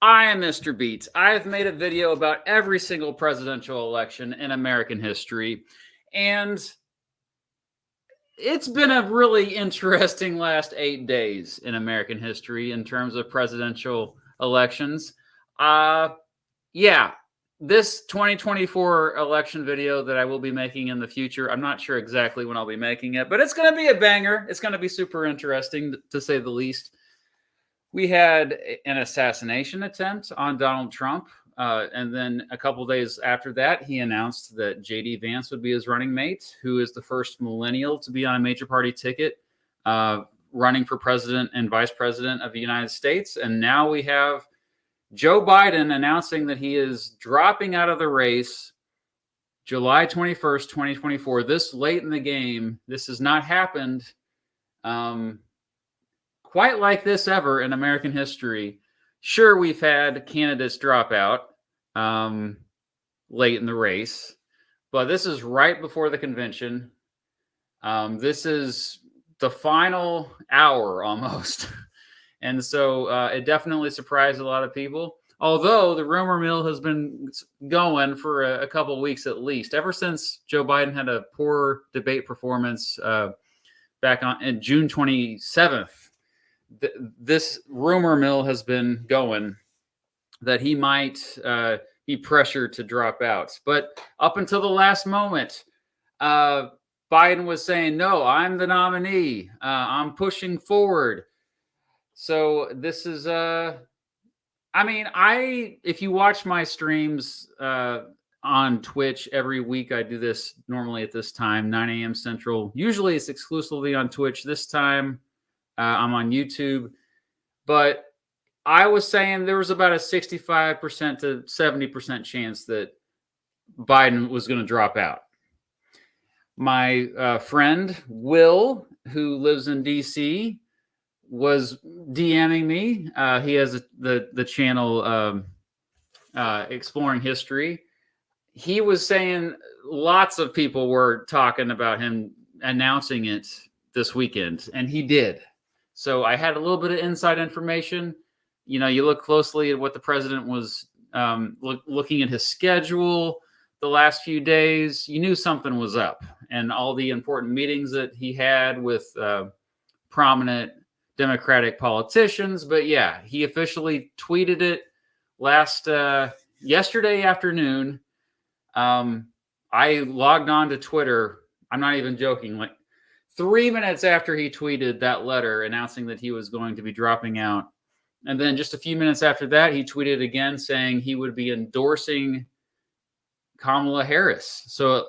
I am Mr. Beats. I have made a video about every single presidential election in American history, and it's been a really interesting last 8 days in American history in terms of presidential elections. Uh, yeah, this 2024 election video that I will be making in the future, I'm not sure exactly when I'll be making it, but it's going to be a banger. It's going to be super interesting, to say the least. We had an assassination attempt on Donald Trump. And then a couple days after that, he announced that J.D. Vance would be his running mate, who is the first millennial to be on a major party ticket, running for president and vice president of the United States. And now we have Joe Biden announcing that he is dropping out of the race July 21st, 2024. This late in the game. This has not happened quite like this ever in American history. Sure, we've had candidates drop out late in the race, but this is right before the convention. This is the final hour almost. And so it definitely surprised a lot of people. Although the rumor mill has been going for a couple of weeks at least, ever since Joe Biden had a poor debate performance back on June 27th. This rumor mill has been going that he might be pressured to drop out. But up until the last moment, Biden was saying, no, I'm the nominee. I'm pushing forward. So this is, if you watch my streams on Twitch every week, I do this normally at this time, 9 a.m. Central. Usually it's exclusively on Twitch. This time, I'm on YouTube, but I was saying there was about a 65% to 70% chance that Biden was going to drop out. My friend Will, who lives in DC, was DMing me. He has the channel Exploring History. He was saying lots of people were talking about him announcing it this weekend, and he did. So I had a little bit of inside information. You know, you look closely at what the president was looking at his schedule the last few days. You knew something was up, and all the important meetings that he had with prominent Democratic politicians. But yeah, he officially tweeted it yesterday afternoon. I logged on to Twitter. I'm not even joking. Like 3 minutes after he tweeted that letter announcing that he was going to be dropping out. And then just a few minutes after that, he tweeted again saying he would be endorsing Kamala Harris. So,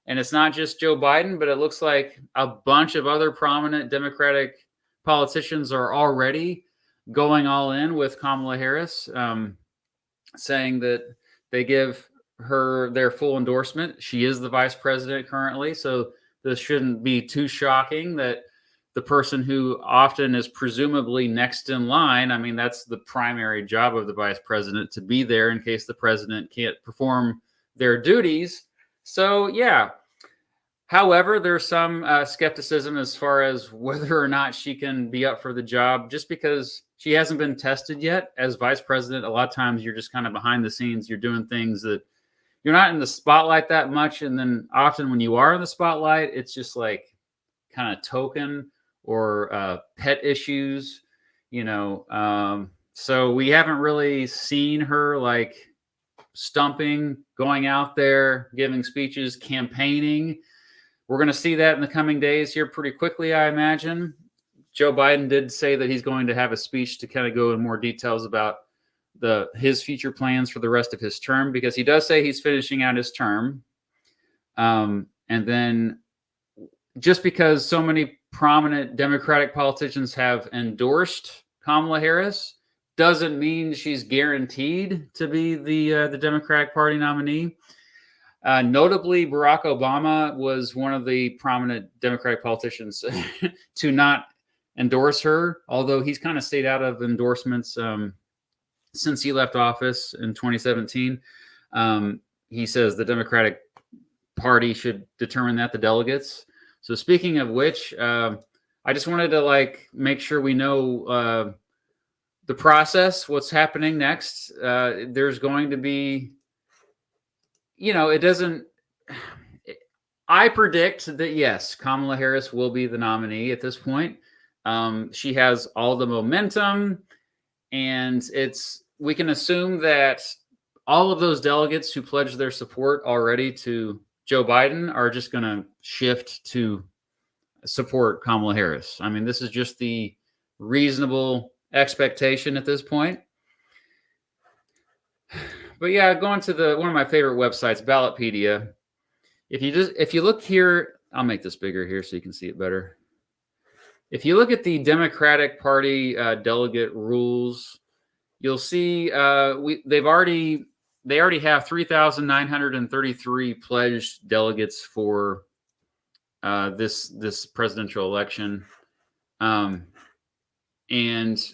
and it's not just Joe Biden, but it looks like a bunch of other prominent Democratic politicians are already going all in with Kamala Harris, saying that they give her their full endorsement. She is the vice president currently, so this shouldn't be too shocking that the person who often is presumably next in line, I mean, that's the primary job of the vice president, to be there in case the president can't perform their duties. So, yeah. However, there's some skepticism as far as whether or not she can be up for the job, just because she hasn't been tested yet as vice president. A lot of times you're just kind of behind the scenes. You're doing things that you're not in the spotlight that much. And then often when you are in the spotlight, it's just like kind of token or pet issues, you know. So we haven't really seen her like stumping, going out there, giving speeches, campaigning. We're going to see that in the coming days here pretty quickly, I imagine. Joe Biden did say that he's going to have a speech to kind of go in more details about his future plans for the rest of his term, because he does say he's finishing out his term. And then just because so many prominent Democratic politicians have endorsed Kamala Harris doesn't mean she's guaranteed to be the Democratic Party nominee. Notably, Barack Obama was one of the prominent Democratic politicians to not endorse her, although he's kind of stayed out of endorsements since he left office in 2017. He says the Democratic Party should determine that, the delegates. So speaking of which, I just wanted to make sure we know the process, what's happening next, there's going to be, it doesn't. I predict that, yes, Kamala Harris will be the nominee at this point. She has all the momentum, and we can assume that all of those delegates who pledged their support already to Joe Biden are just going to shift to support Kamala Harris. I mean, this is just the reasonable expectation at this point. But yeah, going to one of my favorite websites, Ballotpedia. If you look here, I'll make this bigger here so you can see it better. If you look at the Democratic Party delegate rules, you'll see they already have 3,933 pledged delegates for this presidential election, and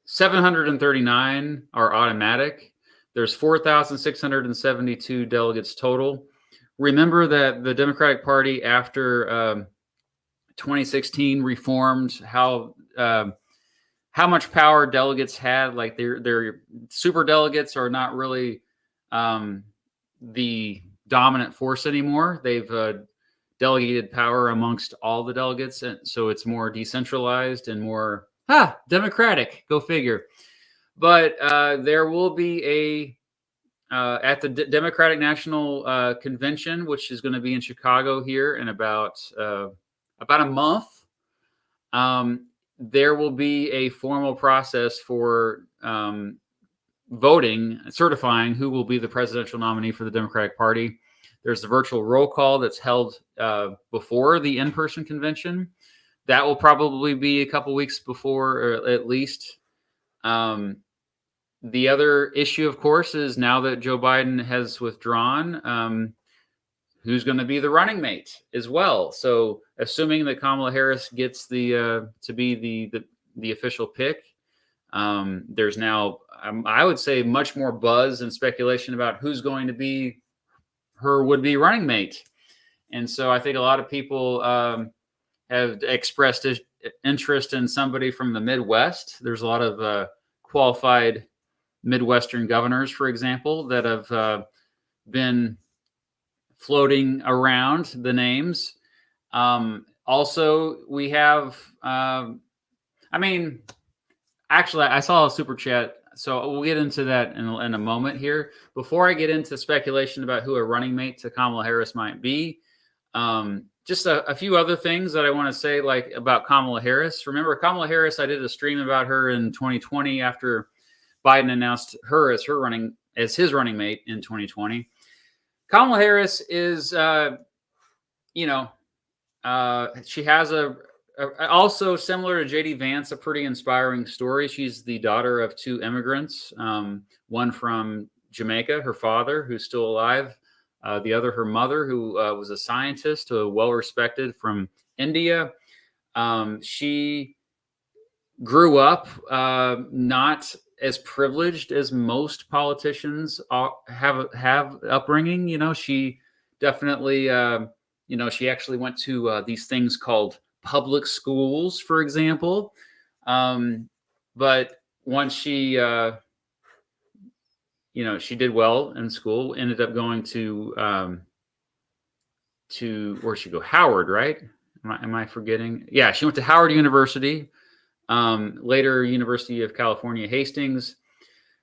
739 are automatic. There's 4,672 delegates total. Remember that the Democratic Party, after 2016, reformed how much power delegates had. Like their super delegates are not really the dominant force anymore. They've delegated power amongst all the delegates, and so it's more decentralized and more democratic. Go figure. But there will be at the Democratic National Convention, which is going to be in Chicago here in about a month. There will be a formal process for voting, certifying who will be the presidential nominee for the Democratic Party. There's a virtual roll call that's held before the in-person convention. That will probably be a couple weeks before, or at least. The other issue, of course, is now that Joe Biden has withdrawn, who's going to be the running mate as well. So, assuming that Kamala Harris gets to be the official pick, there's now, I would say, much more buzz and speculation about who's going to be her would-be running mate. And so, I think a lot of people have expressed interest in somebody from the Midwest. There's a lot of qualified Midwestern governors, for example, that have been floating around the names. Also, we have, actually, I saw a super chat, so we'll get into that in a moment here. Before I get into speculation about who a running mate to Kamala Harris might be, just a few other things that I want to say, like about Kamala Harris. Remember, Kamala Harris, I did a stream about her in 2020 after Biden announced her as his running mate in 2020. Kamala Harris is, she has also similar to J.D. Vance, a pretty inspiring story. She's the daughter of two immigrants, one from Jamaica, her father, who's still alive, the other, her mother, who was a scientist, well-respected, from India. She grew up not as privileged as most politicians have upbringing. She definitely, she actually went to these things called public schools, for example. But once she did well in school, ended up going to where'd she go? Howard, right? Am I forgetting? Yeah, she went to Howard University. Later, University of California, Hastings.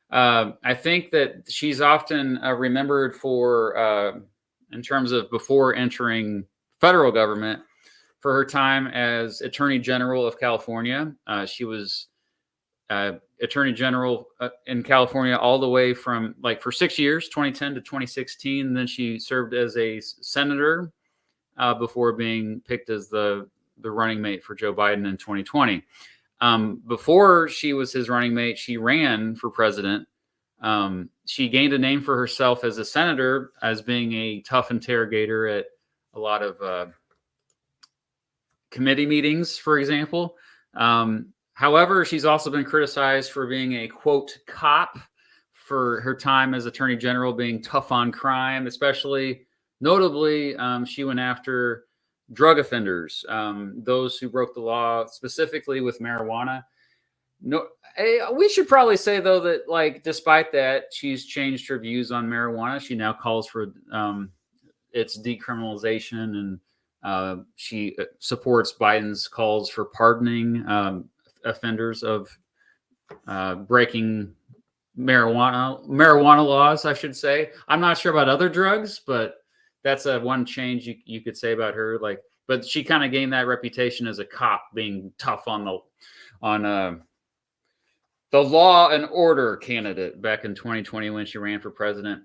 I think that she's often remembered for, in terms of before entering federal government, for her time as Attorney General of California. She was Attorney General in California all the way from, for 6 years, 2010 to 2016. And then she served as a senator before being picked as the running mate for Joe Biden in 2020. Before she was his running mate, she ran for president. She gained a name for herself as a senator as being a tough interrogator at a lot of committee meetings, for example. However, she's also been criticized for being a, quote, cop for her time as Attorney General, being tough on crime, especially notably, she went after drug offenders, those who broke the law, specifically with marijuana. No, we should probably say though that like despite that, she's changed her views on marijuana. She now calls for its decriminalization, and she supports Biden's calls for pardoning offenders of breaking marijuana laws, I should say. I'm not sure about other drugs, but that's one change you could say about her. Like, but she kind of gained that reputation as a cop, being tough on the law and order candidate back in 2020 when she ran for president.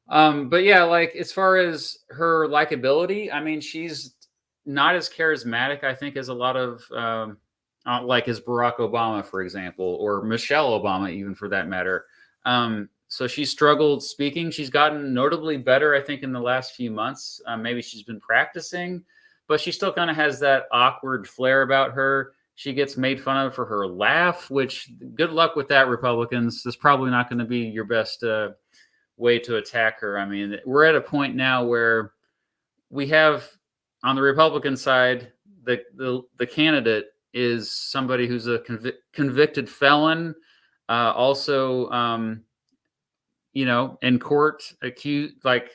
But yeah, like as far as her likability, I mean, she's not as charismatic, I think, as a lot of like as Barack Obama, for example, or Michelle Obama, even for that matter. So she struggled speaking. She's gotten notably better, I think, in the last few months. Maybe she's been practicing, but she still kind of has that awkward flair about her. She gets made fun of for her laugh, which good luck with that, Republicans. This is probably not going to be your best way to attack her. I mean, we're at a point now where we have on the Republican side, the candidate is somebody who's a convicted felon, also, in court, accused, like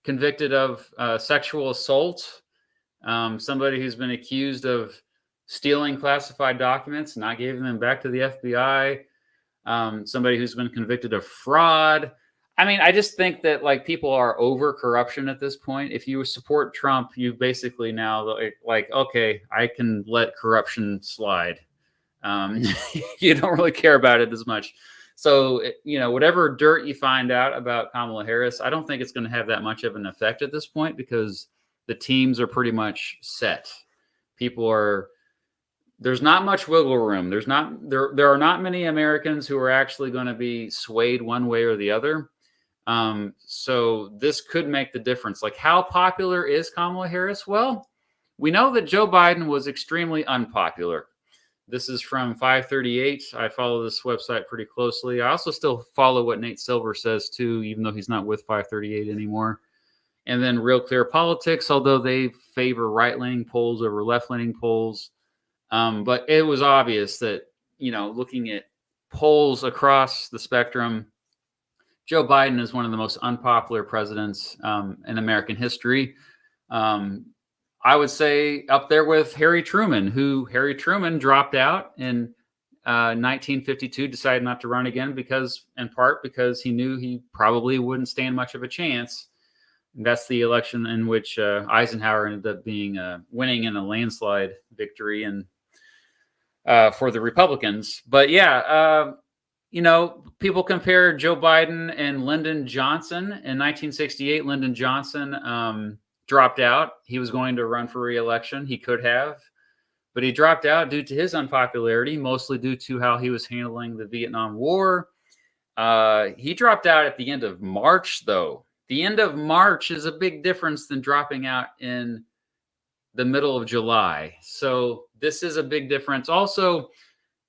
convicted of sexual assault, somebody who's been accused of stealing classified documents, not giving them back to the FBI, somebody who's been convicted of fraud. I mean, I just think that like people are over corruption at this point. If you support Trump, you basically now like, okay, I can let corruption slide. You don't really care about it as much. So, whatever dirt you find out about Kamala Harris, I don't think it's going to have that much of an effect at this point because the teams are pretty much set. There's not much wiggle room. There are not many Americans who are actually going to be swayed one way or the other. So this could make the difference. Like, how popular is Kamala Harris? Well, we know that Joe Biden was extremely unpopular. This is from 538. I follow this website pretty closely. I also still follow what Nate Silver says too, even though he's not with 538 anymore. And then Real Clear Politics, although they favor right-leaning polls over left-leaning polls. But it was obvious that, looking at polls across the spectrum, Joe Biden is one of the most unpopular presidents in American history. I would say up there with Harry Truman, Harry Truman dropped out in 1952, decided not to run again in part because he knew he probably wouldn't stand much of a chance. And that's the election in which Eisenhower ended up winning in a landslide victory and for the Republicans. But yeah, people compare Joe Biden and Lyndon Johnson. In 1968, Lyndon Johnson dropped out. He was going to run for re-election. He could have, but he dropped out due to his unpopularity, mostly due to how he was handling the Vietnam War. He dropped out at the end of March, though. The end of March is a big difference than dropping out in the middle of July. So this is a big difference. Also,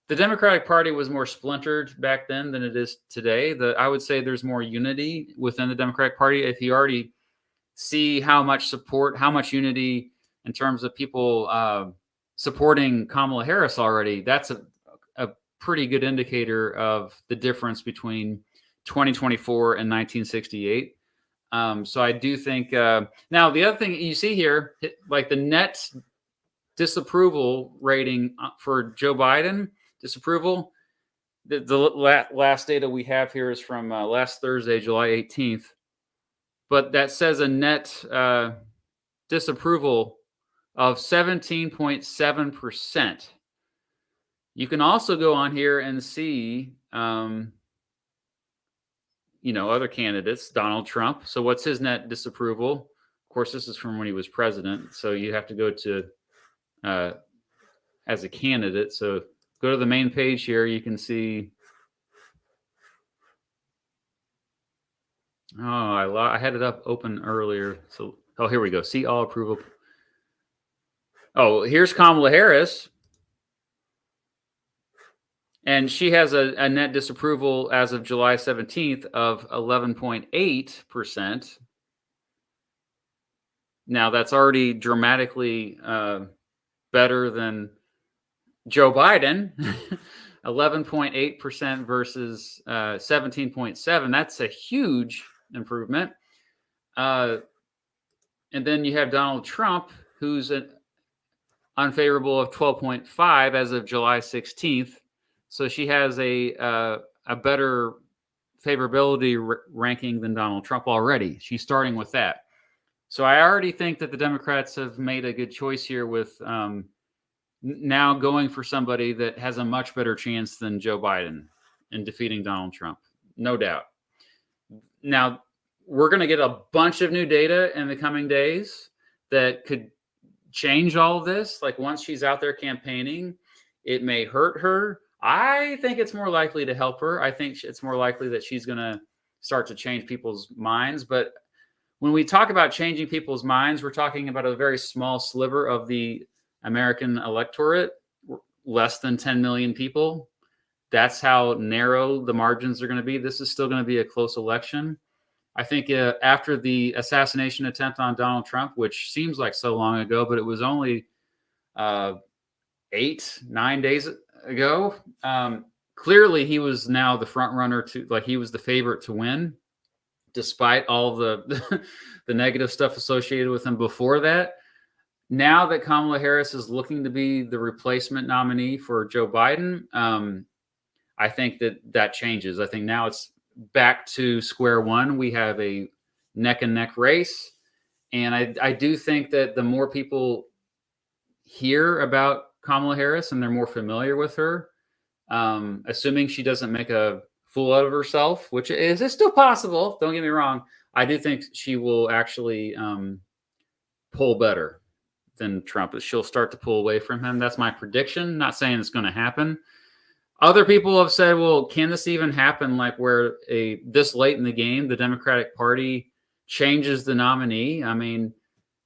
the Democratic Party was more splintered back then than it is today. I would say there's more unity within the Democratic Party. If you already see how much unity in terms of people supporting Kamala Harris already, that's a pretty good indicator of the difference between 2024 and 1968. So I do think now the other thing you see here, like the net disapproval rating for Joe Biden, disapproval, the last data we have here is from last Thursday, July 18th. But that says a net disapproval of 17.7%. You can also go on here and see, other candidates, Donald Trump. So what's his net disapproval? Of course, this is from when he was president. So you have to go to as a candidate. So go to the main page here. You can see. Oh, I had it up open earlier. So, here we go. See all approval. Oh, here's Kamala Harris. And she has a net disapproval as of July 17th of 11.8%. Now, that's already dramatically better than Joe Biden. 11.8% versus 17.7%. That's a huge improvement. And then you have Donald Trump, who's unfavorable of 12.5 as of July 16th. So she has a better favorability ranking than Donald Trump already. She's starting with that. So I already think that the Democrats have made a good choice here with now going for somebody that has a much better chance than Joe Biden in defeating Donald Trump. No doubt. Now, we're going to get a bunch of new data in the coming days that could change all of this. Like once she's out there campaigning, it may hurt her. I think it's more likely to help her. I think it's more likely that she's going to start to change people's minds. But when we talk about changing people's minds, we're talking about a very small sliver of the American electorate, less than 10 million people. That's how narrow the margins are going to be. This is still going to be a close election. I think after the assassination attempt on Donald Trump, which seems like so long ago, but it was only 8-9 days ago, clearly he was now the front runner he was the favorite to win, despite all the negative stuff associated with him before that. Now that Kamala Harris is looking to be the replacement nominee for Joe Biden, I think that changes. I think now it's back to square one. We have a neck and neck race. And I do think that the more people hear about Kamala Harris and they're more familiar with her, assuming she doesn't make a fool out of herself, which is still possible. Don't get me wrong. I do think she will actually pull better than Trump. She'll start to pull away from him. That's my prediction. Not saying it's going to happen. Other people have said, well, can this even happen? Like where this late in the game, the Democratic Party changes the nominee. I mean,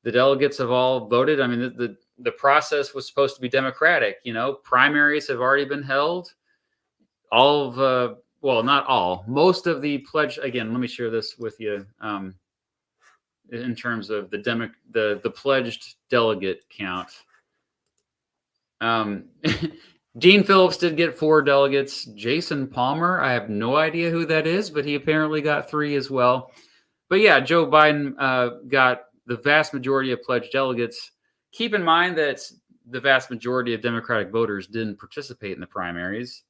the delegates have all voted. I mean, the process was supposed to be democratic. Primaries have already been held. All of, well, not all, most of the pledge. Again, let me share this with you. In terms of the pledged delegate count. Dean Phillips did get 4 delegates. Jason Palmer, I have no idea who that is, but he apparently got 3 as well. But yeah, Joe Biden got the vast majority of pledged delegates. Keep in mind that the vast majority of Democratic voters didn't participate in the primaries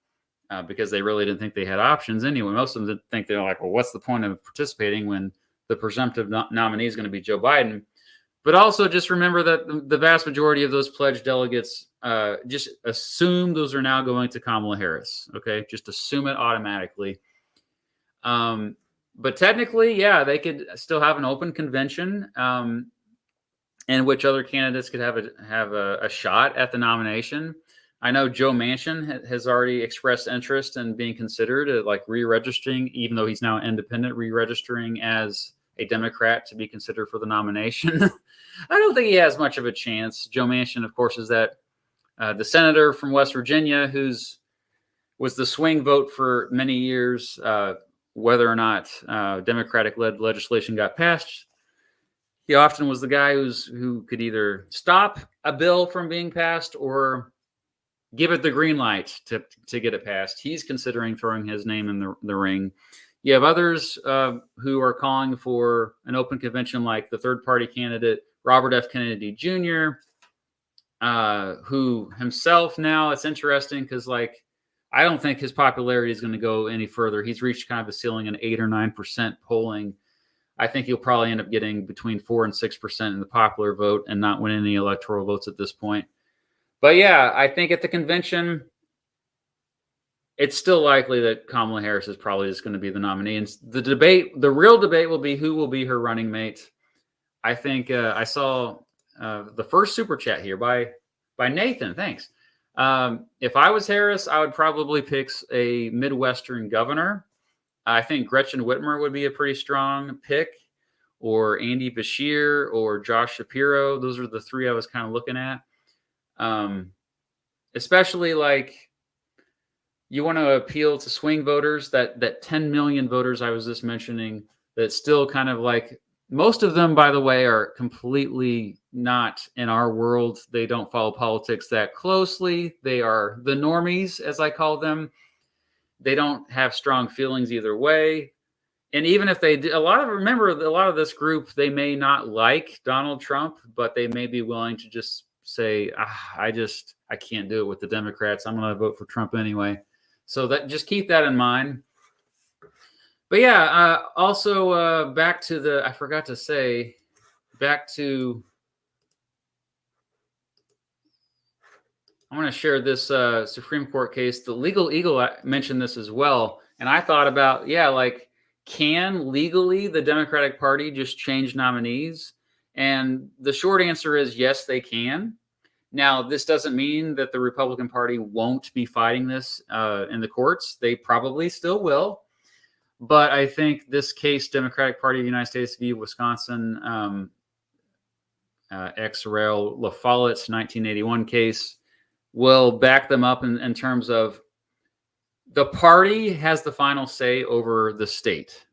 because they really didn't think they had options anyway. Most of them didn't think, they're like, well, what's the point of participating when the presumptive nominee is going to be Joe Biden? But also just remember that the vast majority of those pledged delegates just assume those are now going to Kamala Harris. Okay, just assume it automatically. But technically, yeah, they could still have an open convention in which other candidates could have a shot at the nomination. I know Joe Manchin has already expressed interest in being considered re-registering, even though he's now independent, re-registering as a Democrat to be considered for the nomination. I don't think he has much of a chance. Joe Manchin, of course, is the senator from West Virginia was the swing vote for many years, whether or not Democratic-led legislation got passed. He often was the guy who could either stop a bill from being passed or give it the green light to get it passed. He's considering throwing his name in the ring. You have others who are calling for an open convention, like the third-party candidate, Robert F. Kennedy Jr., who himself now, it's interesting because, I don't think his popularity is going to go any further. He's reached kind of a ceiling in 8 or 9% polling. I think he'll probably end up getting between 4 and 6% in the popular vote and not win any electoral votes at this point. But yeah, I think at the convention, it's still likely that Kamala Harris is probably just going to be the nominee. And the real debate will be who will be her running mate. I think I saw the first super chat here by Nathan. Thanks. If I was Harris, I would probably pick a Midwestern governor. I think Gretchen Whitmer would be a pretty strong pick, or Andy Beshear or Josh Shapiro. Those are the 3 I was kind of looking at. Especially you want to appeal to swing voters, that 10 million voters I was just mentioning, that still kind of most of them, by the way, are completely not in our world. They don't follow politics that closely. They are the normies, as I call them. They don't have strong feelings either way. And even if they do, remember, a lot of this group, they may not like Donald Trump, but they may be willing to just say, I can't do it with the Democrats. I'm going to vote for Trump anyway. So that, just keep that in mind. But yeah, also back to I forgot to say, back to, I'm going to share this Supreme Court case. The Legal Eagle mentioned this as well. And I thought about, can legally the Democratic Party just change nominees? And the short answer is yes, they can. Now, this doesn't mean that the Republican Party won't be fighting this in the courts. They probably still will. But I think this case, Democratic Party of the United States v. Wisconsin, ex rel. La Follette's 1981 case, will back them up in terms of the party has the final say over the state.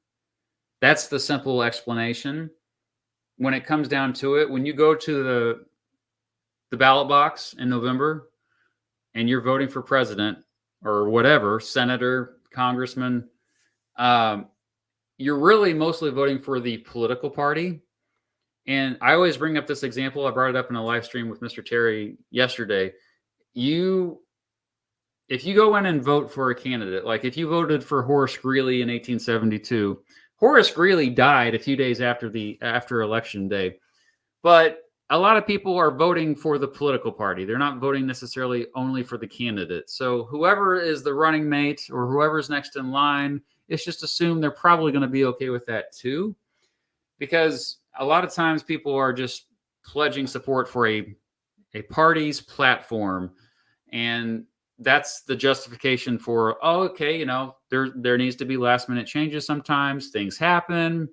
That's the simple explanation. When it comes down to it, when you go to the ballot box in November and you're voting for president or whatever, senator, congressman, you're really mostly voting for the political party. And I always bring up this example. I brought it up in a live stream with Mr. Terry yesterday. If you go in and vote for a candidate, like if you voted for Horace Greeley in 1872, Horace Greeley died a few days after election day. But a lot of people are voting for the political party. They're not voting necessarily only for the candidate. So whoever is the running mate or whoever's next in line, it's just assumed they're probably going to be okay with that too. Because a lot of times people are just pledging support for a party's platform. And that's the justification for, there needs to be last minute changes sometimes. Things happen.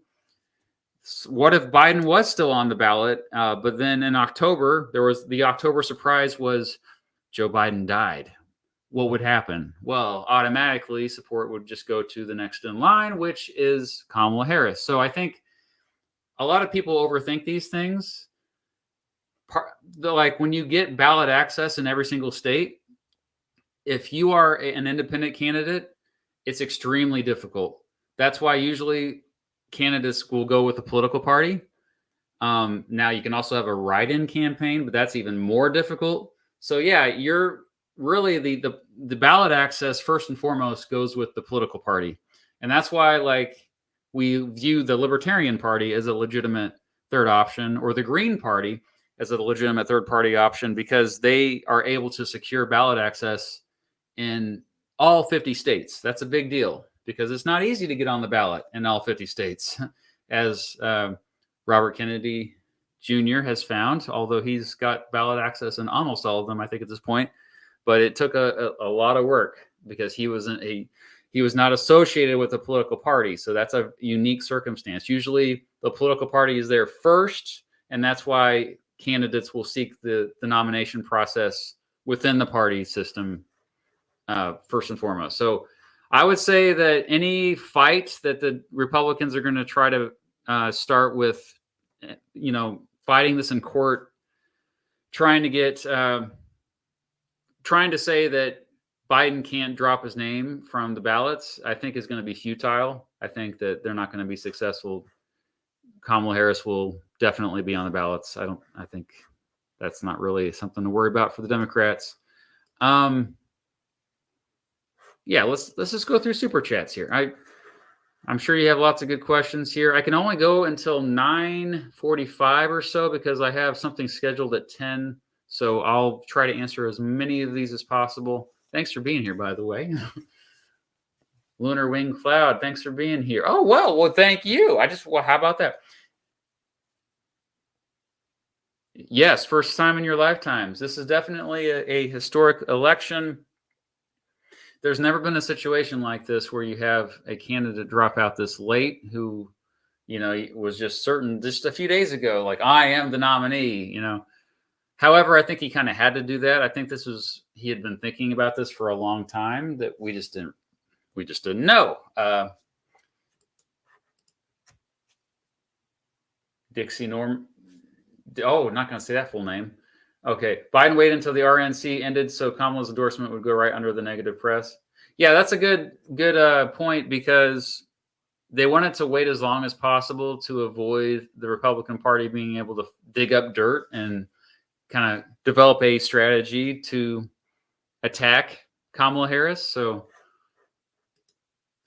What if Biden was still on the ballot? But then in October, the October surprise was Joe Biden died. What would happen? Well, automatically support would just go to the next in line, which is Kamala Harris. So I think a lot of people overthink these things. Like when you get ballot access in every single state, if you are an independent candidate, it's extremely difficult. That's why usually candidates will go with the political party. Now you can also have a write-in campaign, but that's even more difficult. So yeah, you're really the ballot access first and foremost goes with the political party. And that's why we view the Libertarian Party as a legitimate third option, or the Green Party as a legitimate third party option, because they are able to secure ballot access in all 50 states. That's a big deal because it's not easy to get on the ballot in all 50 states, as Robert Kennedy Jr. has found, although he's got ballot access in almost all of them, I think, at this point. But it took a lot of work because he was not associated with a political party. So that's a unique circumstance. Usually the political party is there first, and that's why candidates will seek the nomination process within the party system first and foremost. So I would say that any fight that the Republicans are going to try to start with, fighting this in court, trying to say that Biden can't drop his name from the ballots, I think is going to be futile. I think that they're not going to be successful. Kamala Harris will definitely be on the ballots. I think that's not really something to worry about for the Democrats. Let's just go through super chats here. I'm sure you have lots of good questions here. I can only go until 9:45 or so because I have something scheduled at 10. So I'll try to answer as many of these as possible. Thanks for being here, by the way. Lunar Wing Cloud, thanks for being here. Oh, well, thank you. How about that? Yes, first time in your lifetimes. This is definitely a historic election. There's never been a situation like this where you have a candidate drop out this late who, was just certain just a few days ago, like, I am the nominee, However, I think he kind of had to do that. I think he had been thinking about this for a long time that we just didn't know. Oh, not going to say that full name. Okay. Biden waited until the RNC ended so Kamala's endorsement would go right under the negative press. Yeah, that's a good point, because they wanted to wait as long as possible to avoid the Republican Party being able to dig up dirt and kind of develop a strategy to attack Kamala Harris. So,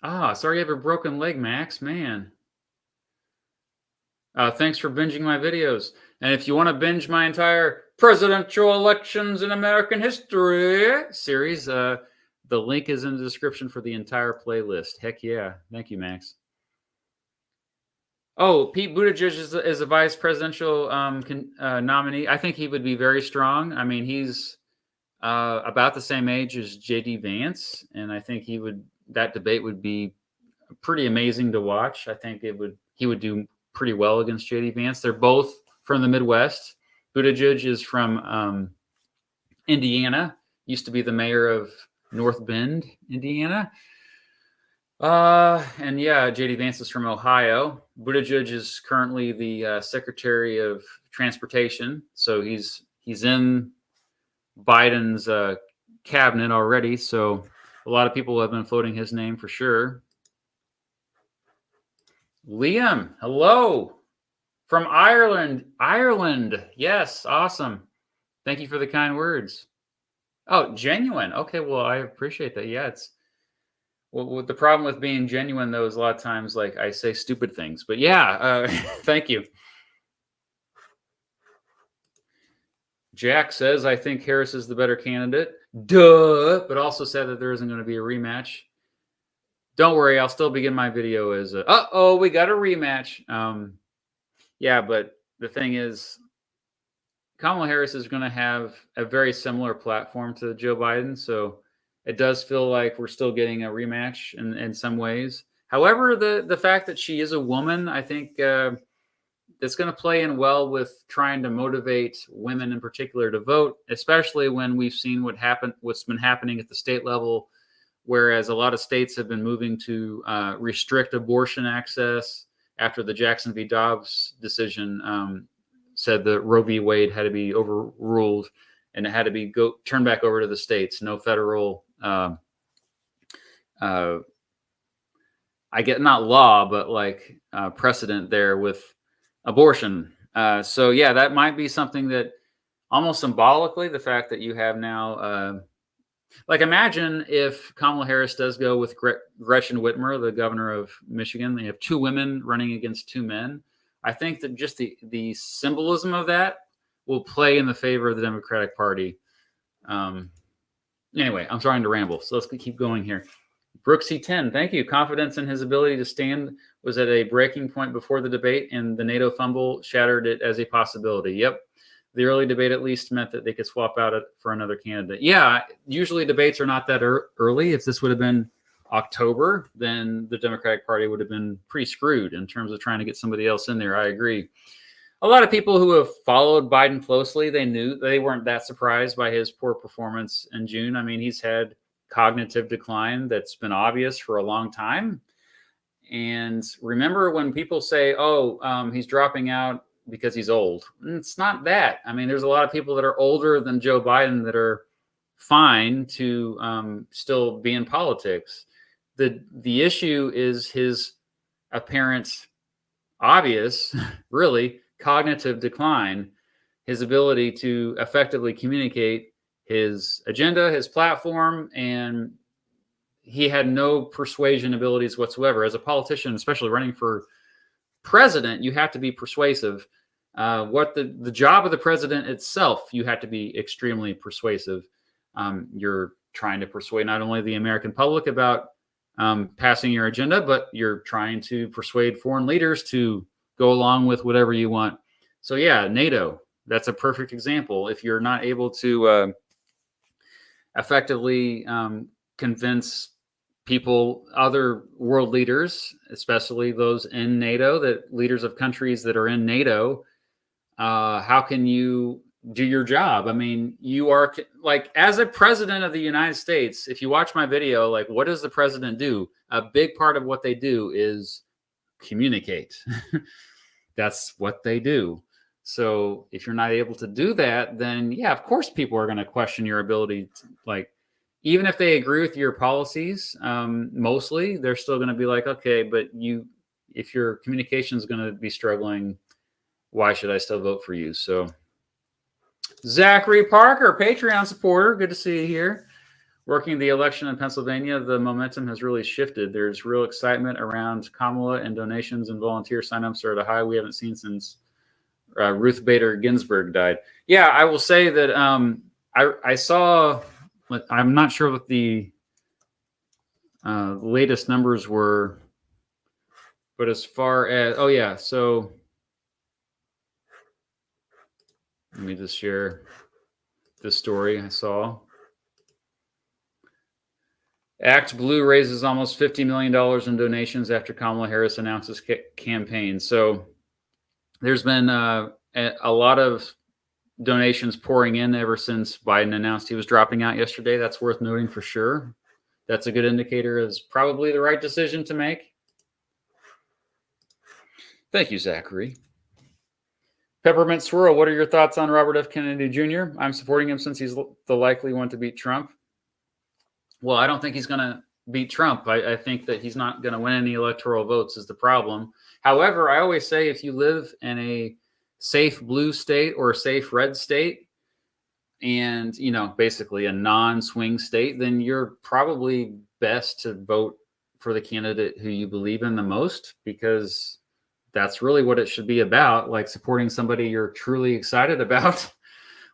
sorry you have a broken leg, Max. Man. Thanks for binging my videos. And if you want to binge my entire presidential elections in American history series, the link is in the description for the entire playlist. Heck yeah. Thank you, Max. Oh, Pete Buttigieg is a vice presidential nominee. I think he would be very strong. I mean, he's about the same age as JD Vance, and I think that debate would be pretty amazing to watch. I think he would do pretty well against JD Vance. They're both from the Midwest. Buttigieg is from Indiana, used to be the mayor of North Bend, Indiana. And yeah, JD Vance is from Ohio. Buttigieg is currently the Secretary of Transportation, so he's in Biden's cabinet already. So a lot of people have been floating his name for sure. Liam, hello from Ireland. Ireland, yes, awesome. Thank you for the kind words. Oh, genuine. Okay, well, I appreciate that. Yeah, well, the problem with being genuine, though, is a lot of times, like, I say stupid things. But yeah, thank you. Jack says, I think Harris is the better candidate. Duh. But also said that there isn't going to be a rematch. Don't worry, I'll still begin my video as we got a rematch. Yeah, but the thing is, Kamala Harris is going to have a very similar platform to Joe Biden, so it does feel like we're still getting a rematch in some ways. However, the fact that she is a woman, I think that's going to play in well with trying to motivate women in particular to vote, especially when we've seen what's been happening at the state level, whereas a lot of states have been moving to restrict abortion access after the Jackson v. Dobbs decision said that Roe v. Wade had to be overruled and it had to be turned back over to the states. No federal, I get not law, but like precedent there with abortion. So yeah, that might be something that almost symbolically, the fact that you have now, like imagine if Kamala Harris does go with Gretchen Whitmer, the governor of Michigan. They have two women running against two men. I think that just the symbolism of that will play in the favor of the Democratic Party. Anyway, I'm trying to ramble, so let's keep going here. Brooksy 10, thank you. Confidence in his ability to stand was at a breaking point before the debate, and the NATO fumble shattered it as a possibility. Yep. The early debate at least meant that they could swap out for another candidate. Yeah, usually debates are not that early. If this would have been October, then the Democratic Party would have been pretty screwed in terms of trying to get somebody else in there. I agree. A lot of people who have followed Biden closely, they weren't that surprised by his poor performance in June. I mean, he's had cognitive decline that's been obvious for a long time. And remember when people say, he's dropping out because he's old. It's not that. I mean, there's a lot of people that are older than Joe Biden that are fine to still be in politics. The issue is his apparent, obvious, really, cognitive decline, his ability to effectively communicate his agenda, his platform, and he had no persuasion abilities whatsoever. As a politician, especially running for president, you have to be persuasive. What the job of the president itself, you have to be extremely persuasive. You're trying to persuade not only the American public about passing your agenda, but you're trying to persuade foreign leaders to go along with whatever you want. So yeah, NATO, that's a perfect example. If you're not able to effectively convince people, other world leaders, especially those in NATO, that leaders of countries that are in NATO, how can you do your job? I mean, you are like, as a president of the United States, if you watch my video, like, what does the president do? A big part of what they do is communicate. That's what they do. So if you're not able to do that, then yeah, of course people are going to question your ability to, like, even if they agree with your policies, mostly they're still going to be like, okay, but if your communication is going to be struggling, why should I still vote for you? So Zachary Parker, Patreon supporter, good to see you here. Working the election in Pennsylvania, the momentum has really shifted. There's real excitement around Kamala, and donations and volunteer signups are at a high we haven't seen since Ruth Bader Ginsburg died. Yeah, I will say that I saw, I'm not sure what the latest numbers were, but as far as, oh yeah, so let me just share this story I saw. Act Blue raises almost $50 million in donations after Kamala Harris announces campaign. So there's been a lot of donations pouring in ever since Biden announced he was dropping out yesterday. That's worth noting for sure. That's a good indicator. Is probably the right decision to make. Thank you, Zachary. Peppermint Swirl, what are your thoughts on Robert F. Kennedy Jr.? I'm supporting him since he's the likely one to beat Trump. Well, I don't think he's going to beat Trump. I think that he's not going to win any electoral votes is the problem. However, I always say if you live in a safe blue state or a safe red state and, basically a non-swing state, then you're probably best to vote for the candidate who you believe in the most, because that's really what it should be about, like supporting somebody you're truly excited about.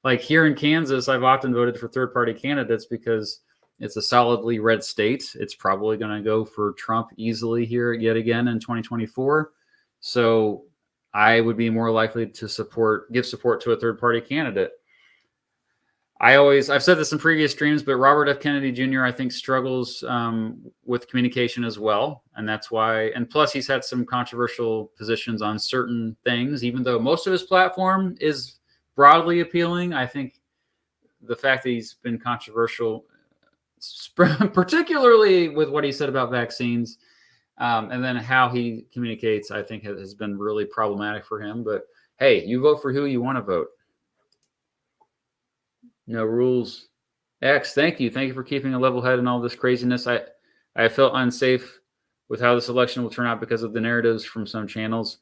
Like here in Kansas, I've often voted for third-party candidates because it's a solidly red state. It's probably going to go for Trump easily here yet again in 2024. So I would be more likely to give support to a third-party candidate. I've said this in previous streams, but Robert F. Kennedy Jr., I think, struggles with communication as well. And that's why, and plus he's had some controversial positions on certain things, even though most of his platform is broadly appealing. I think the fact that he's been controversial, particularly with what he said about vaccines, and then how he communicates, I think has been really problematic for him. But hey, you vote for who you want to vote. No rules. X, thank you. Thank you for keeping a level head in all this craziness. I felt unsafe with how this election will turn out because of the narratives from some channels.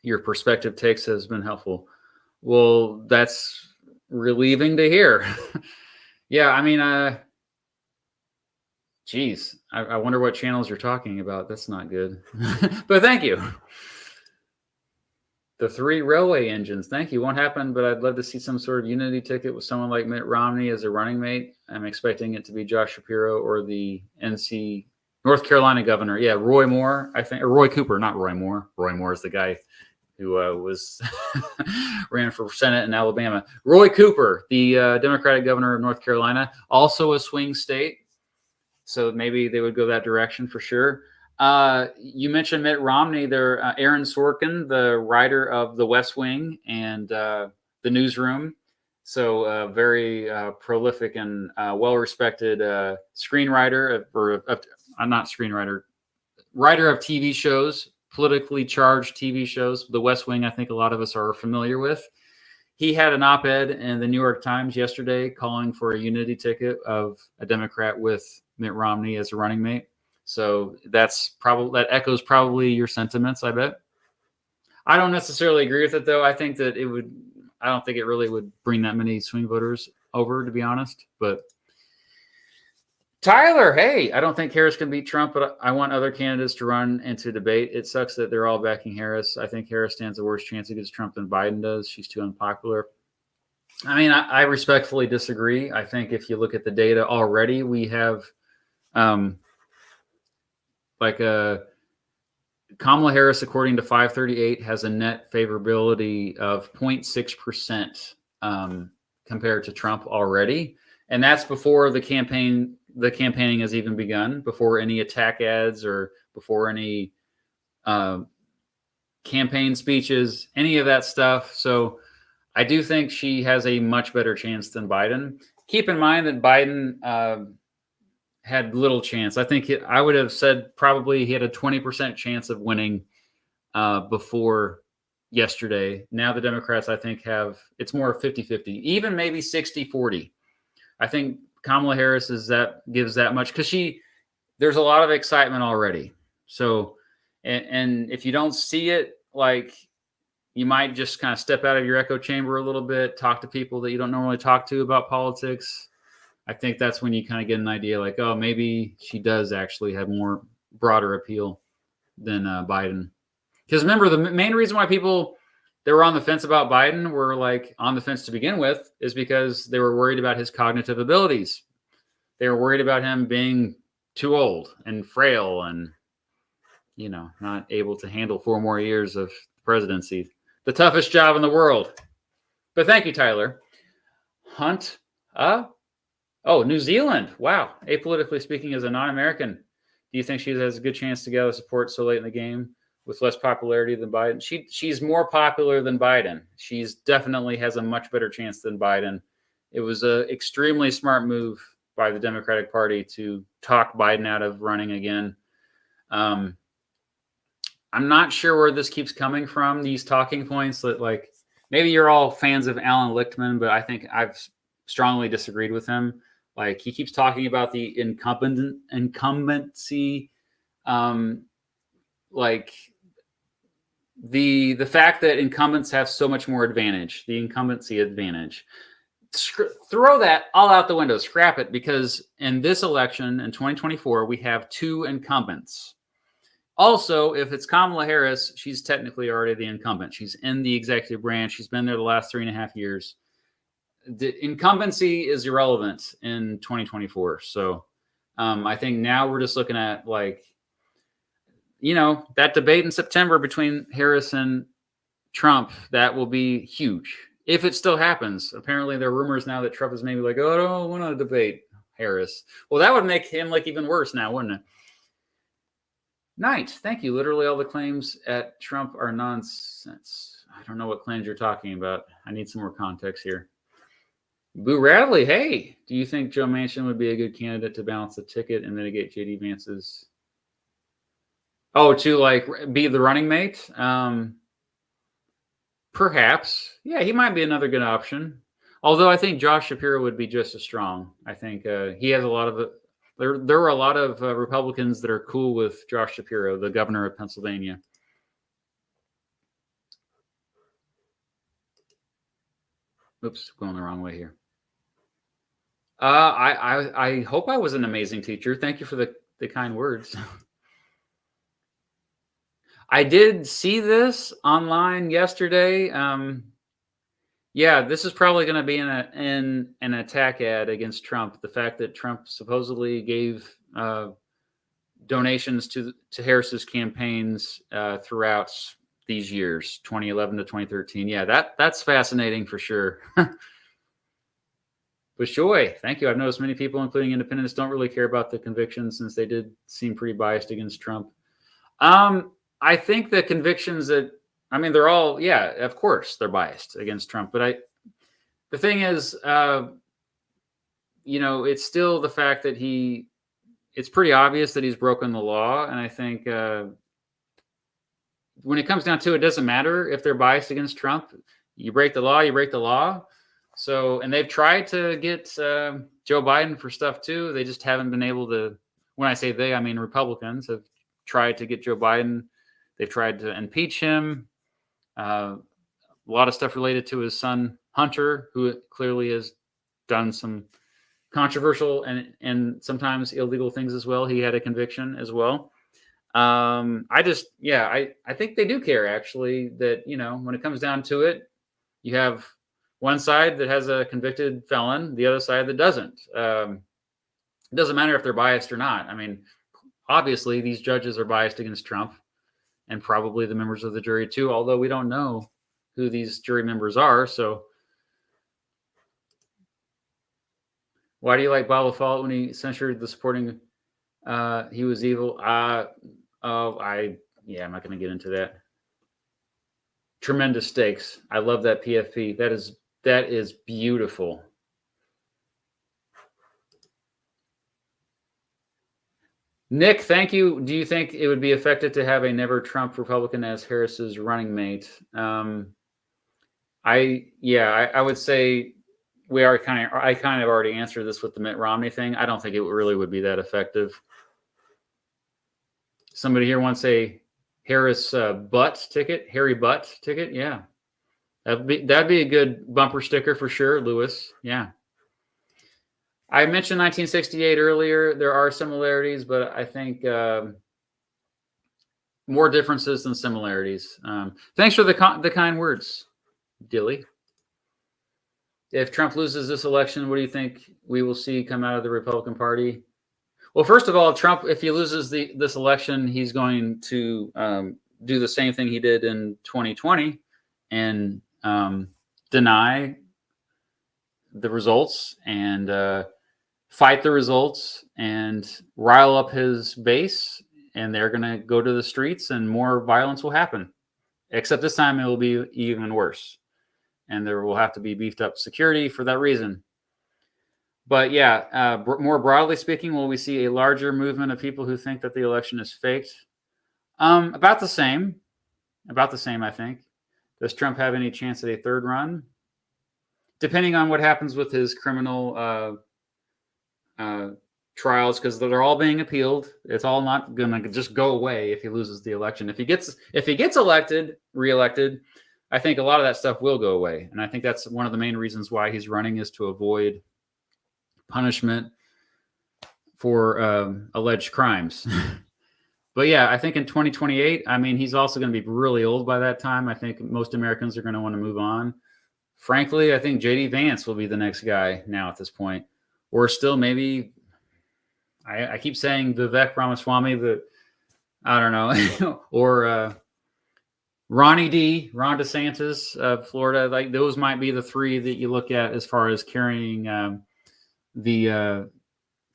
Your perspective takes has been helpful. Well, that's relieving to hear. Yeah, I mean, geez, I wonder what channels you're talking about. That's not good. But thank you. The 3 railway engines. Thank you. Won't happen, but I'd love to see some sort of unity ticket with someone like Mitt Romney as a running mate. I'm expecting it to be Josh Shapiro or the North Carolina governor. Yeah, Roy Moore, I think, or Roy Cooper, not Roy Moore. Roy Moore is the guy who ran for Senate in Alabama. Roy Cooper, the Democratic governor of North Carolina, also a swing state. So maybe they would go that direction for sure. You mentioned Mitt Romney there, Aaron Sorkin, the writer of The West Wing and The Newsroom. So very prolific and well-respected screenwriter, writer of TV shows, politically charged TV shows. The West Wing, I think a lot of us are familiar with. He had an op-ed in the New York Times yesterday calling for a unity ticket of a Democrat with Mitt Romney as a running mate. So that echoes probably your sentiments, I bet. I don't necessarily agree with it, though. I think that I don't think it really would bring that many swing voters over, to be honest. But Tyler, hey, I don't think Harris can beat Trump, but I want other candidates to run into debate. It sucks that they're all backing Harris. I think Harris stands a worse chance against Trump than Biden does. She's too unpopular. I mean, I respectfully disagree. I think if you look at the data already, we have Kamala Harris, according to 538, has a net favorability of 0.6% compared to Trump already. And that's before the campaigning has even begun, before any attack ads or before any campaign speeches, any of that stuff. So I do think she has a much better chance than Biden. Keep in mind that Biden had little chance. I think I would have said probably he had a 20% chance of winning before yesterday. Now the Democrats, I think, it's more 50-50, even maybe 60-40. I think Kamala Harris gives that much because there's a lot of excitement already. So, and if you don't see it, like, you might just kind of step out of your echo chamber a little bit, talk to people that you don't normally talk to about politics. I think that's when you kind of get an idea like, oh, maybe she does actually have more broader appeal than Biden. Because remember, the main reason why people that were on the fence about Biden were like on the fence to begin with is because they were worried about his cognitive abilities. They were worried about him being too old and frail and, not able to handle 4 more years of presidency. The toughest job in the world. But thank you, Tyler. Hunt. New Zealand. Wow. Apolitically speaking, as a non-American, do you think she has a good chance to gather support so late in the game with less popularity than Biden? She's more popular than Biden. She's definitely has a much better chance than Biden. It was an extremely smart move by the Democratic Party to talk Biden out of running again. I'm not sure where this keeps coming from, these talking points that, like, maybe you're all fans of Alan Lichtman, but I think I've strongly disagreed with him. Like, he keeps talking about the incumbency, like the fact that incumbents have so much more advantage, the incumbency advantage. Throw that all out the window, scrap it, because in this election in 2024, we have 2 incumbents. Also, if it's Kamala Harris, she's technically already the incumbent. She's in the executive branch. She's been there the last 3.5 years. The incumbency is irrelevant in 2024. So I think now we're just looking at, like, that debate in September between Harris and Trump, that will be huge. If it still happens. Apparently there are rumors now that Trump is maybe like, oh, I don't want to debate Harris. Well, that would make him like even worse now, wouldn't it? Knight, thank you. Literally all the claims at Trump are nonsense. I don't know what claims you're talking about. I need some more context here. Boo Radley, hey, do you think Joe Manchin would be a good candidate to balance the ticket and mitigate JD Vance's? Oh, to like be the running mate? Perhaps. Yeah, he might be another good option. Although I think Josh Shapiro would be just as strong. I think he has a lot of there were a lot of Republicans that are cool with Josh Shapiro, the governor of Pennsylvania. Oops, going the wrong way here. I hope I was an amazing teacher. Thank you for the kind words. I did see this online yesterday. Yeah, this is probably going to be in an attack ad against Trump. The fact that Trump supposedly gave donations to Harris's campaigns throughout these years, 2011 to 2013. Yeah, that's fascinating for sure. Bashoy, thank you. I've noticed many people, including independents, don't really care about the convictions since they did seem pretty biased against Trump. I think the convictions they're all, yeah, of course they're biased against Trump. But the thing is, it's still the fact that it's pretty obvious that he's broken the law. And I think when it comes down to it, it doesn't matter if they're biased against Trump. You break the law, you break the law. So, and they've tried to get Joe Biden for stuff too. They just haven't been able to. When I say they, I mean Republicans have tried to get Joe Biden. They've tried to impeach him. A lot of stuff related to his son Hunter, who clearly has done some controversial and sometimes illegal things as well. He had a conviction as well. I think they do care, actually, that, when it comes down to it, you have one side that has a convicted felon, the other side that doesn't. It doesn't matter if they're biased or not. I mean, obviously these judges are biased against Trump and probably the members of the jury too, although we don't know who these jury members are. So why do you like Bob LaFollette when he censured the supporting he was evil? I'm not going to get into that. Tremendous stakes. I love that PFP. That is beautiful. Nick, thank you. Do you think it would be effective to have a never Trump Republican as Harris's running mate? I would say I kind of already answered this with the Mitt Romney thing. I don't think it really would be that effective. Somebody here wants a Harris butt ticket, Harry butt ticket. Yeah, that'd be a good bumper sticker for sure, Lewis. Yeah. I mentioned 1968 earlier. There are similarities, but I think more differences than similarities. Thanks for the kind words, Dilly. If Trump loses this election, what do you think we will see come out of the Republican Party? Well, first of all, Trump, if he loses this election, he's going to do the same thing he did in 2020 and deny the results and fight the results and rile up his base, and they're going to go to the streets and more violence will happen. Except this time it will be even worse. And there will have to be beefed up security for that reason. But yeah, more broadly speaking, will we see a larger movement of people who think that the election is faked? About the same, I think. Does Trump have any chance at a third run? Depending on what happens with his criminal trials, because they're all being appealed. It's all not going to just go away if he loses the election. If he gets reelected, I think a lot of that stuff will go away. And I think that's one of the main reasons why he's running, is to avoid punishment for alleged crimes. But yeah, I think in 2028, I mean, he's also going to be really old by that time. I think most Americans are going to want to move on. Frankly, I think J.D. Vance will be the next guy now at this point. Or still maybe, I keep saying Vivek Ramaswamy, but I don't know. Or Ron DeSantis of Florida. Like, those might be the three that you look at as far as carrying the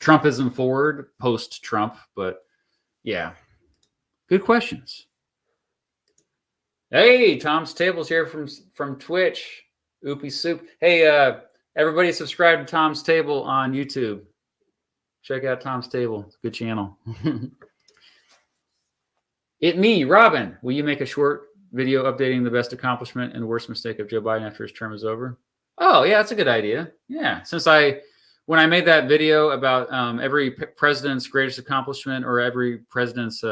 Trumpism forward post-Trump. But yeah, good questions. Hey, Tom's Table's here from Twitch. Oopie soup. Hey, everybody subscribe to Tom's Table on YouTube. Check out Tom's Table. It's a good channel. Me, Robin. Will you make a short video updating the best accomplishment and worst mistake of Joe Biden after his term is over? Oh, yeah, that's a good idea. Yeah, when I made that video about every president's greatest accomplishment or every president's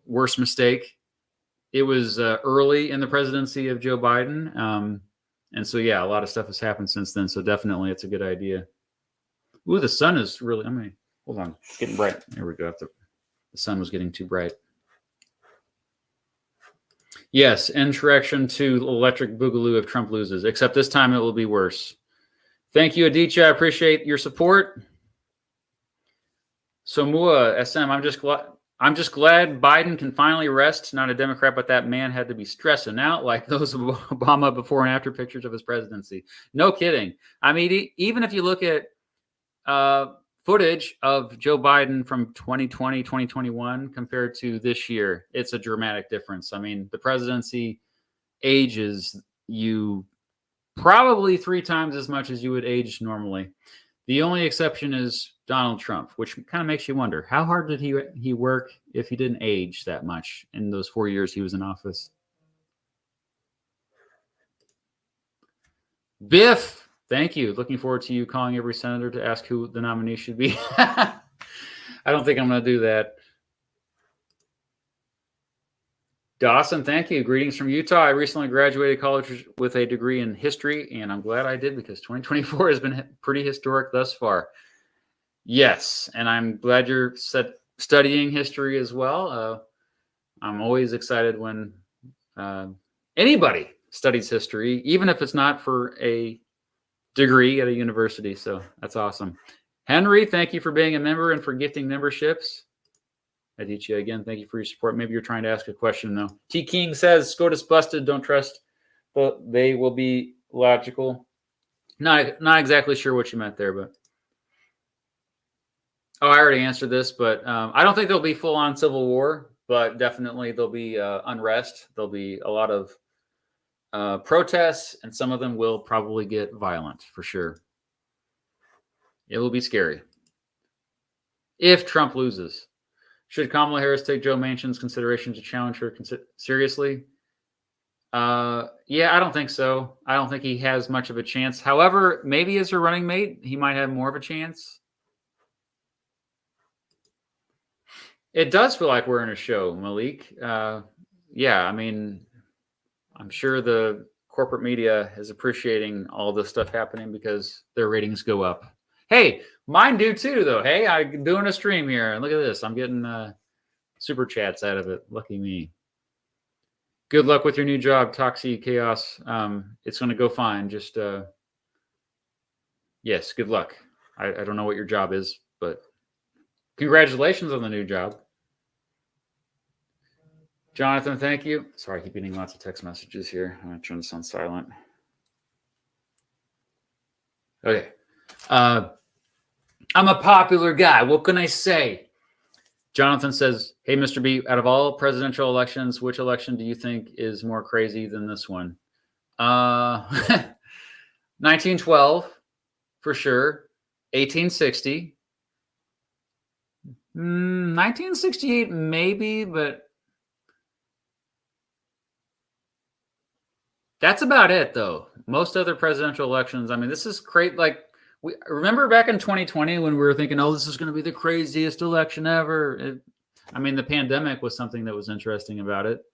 worst mistake, it was early in the presidency of Joe Biden. And so, yeah, a lot of stuff has happened since then. So definitely it's a good idea. Ooh, the sun is really, hold on, it's getting bright. There we go. The sun was getting too bright. Yes, insurrection to electric boogaloo if Trump loses, except this time it will be worse. Thank you, Aditya. I appreciate your support. Somua SM, I'm just glad Biden can finally rest. Not a Democrat, but that man had to be stressing out like those Obama before and after pictures of his presidency. No kidding. I mean, even if you look at footage of Joe Biden from 2020, 2021 compared to this year, it's a dramatic difference. I mean, the presidency ages you probably 3 times as much as you would age normally. The only exception is Donald Trump, which kind of makes you wonder, how hard did he work if he didn't age that much in those 4 years he was in office? Biff, thank you. Looking forward to you calling every senator to ask who the nominee should be. I don't think I'm going to do that. Dawson, thank you. Greetings from Utah. I recently graduated college with a degree in history, and I'm glad I did because 2024 has been pretty historic thus far. Yes, and I'm glad you're studying history as well. I'm always excited when anybody studies history, even if it's not for a degree at a university. So that's awesome. Henry, thank you for being a member and for gifting memberships. Aditya, again, thank you for your support. Maybe you're trying to ask a question, though. T. King says, SCOTUS busted, don't trust, but they will be logical. Not exactly sure what you meant there, but... Oh, I already answered this, but I don't think there'll be full-on civil war, but definitely there'll be unrest. There'll be a lot of protests, and some of them will probably get violent, for sure. It will be scary. if Trump loses. Should Kamala Harris take Joe Manchin's consideration to challenge her seriously? Yeah, I don't think so. I don't think he has much of a chance. However, maybe as her running mate, he might have more of a chance. It does feel like we're in a show, Malik. Yeah, I mean, I'm sure the corporate media is appreciating all this stuff happening because their ratings go up. Hey, mine do too, though. Hey, I'm doing a stream here. Look at this. I'm getting super chats out of it. Lucky me. Good luck with your new job, Toxie Chaos. It's going to go fine. Just, yes, good luck. I don't know what your job is, but congratulations on the new job. Jonathan, thank you. Sorry, I keep getting lots of text messages here. I'm going to turn this on silent. Okay. I'm a popular guy. What can I say? Jonathan says, hey, Mr. B, out of all presidential elections, which election do you think is more crazy than this one? 1912, for sure. 1860. 1968, maybe, but that's about it, though. Most other presidential elections, I mean, this is great. Like, we remember back in 2020 when we were thinking, oh, this is going to be the craziest election ever. I mean, the pandemic was something that was interesting about it.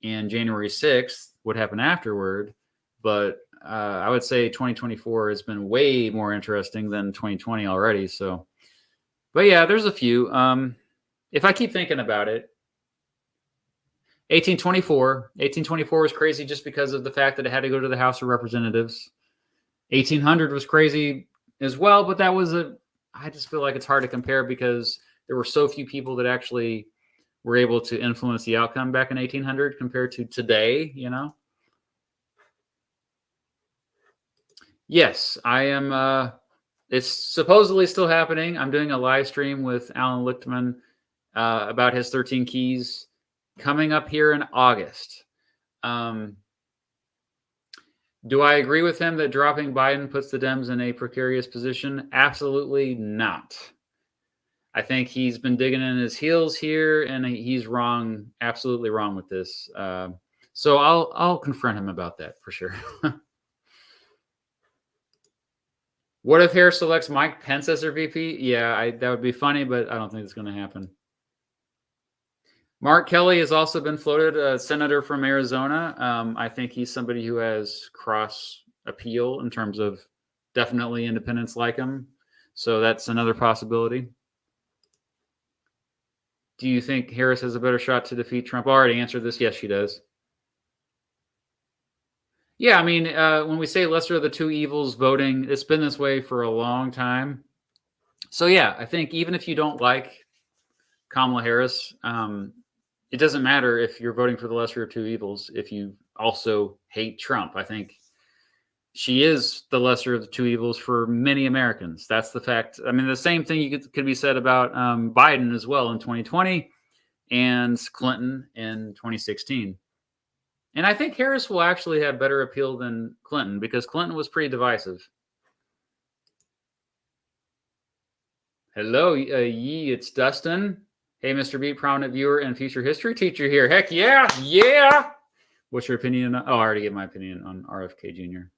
And January 6th, what happened afterward. But I would say 2024 has been way more interesting than 2020 already. So, but yeah, there's a few. If I keep thinking about it, 1824 was crazy just because of the fact that it had to go to the House of Representatives. 1800 was crazy as well, but that was I just feel like it's hard to compare because there were so few people that actually were able to influence the outcome back in 1800 compared to today, you know? Yes, I am. It's supposedly still happening. I'm doing a live stream with Alan Lichtman about his 13 keys coming up here in August. Do I agree with him that dropping Biden puts the Dems in a precarious position? Absolutely not. I think he's been digging in his heels here, and he's wrong, absolutely wrong with this. So I'll confront him about that for sure. What if Harris selects Mike Pence as her VP? Yeah, that would be funny, but I don't think it's going to happen. Mark Kelly has also been floated, a senator from Arizona. I think he's somebody who has cross appeal in terms of definitely independents like him. So that's another possibility. Do you think Harris has a better shot to defeat Trump? I already answered this. Yes, she does. Yeah, I mean, when we say lesser of the two evils voting, it's been this way for a long time. So yeah, I think even if you don't like Kamala Harris, it doesn't matter if you're voting for the lesser of two evils if you also hate Trump. I think she is the lesser of the two evils for many Americans. That's the fact. I mean, the same thing could be said about Biden as well in 2020 and Clinton in 2016. And I think Harris will actually have better appeal than Clinton because Clinton was pretty divisive. Hello, it's Dustin. Hey, Mr. B, prominent viewer and future history teacher here. Heck yeah, yeah. What's your opinion? I already gave my opinion on RFK Jr.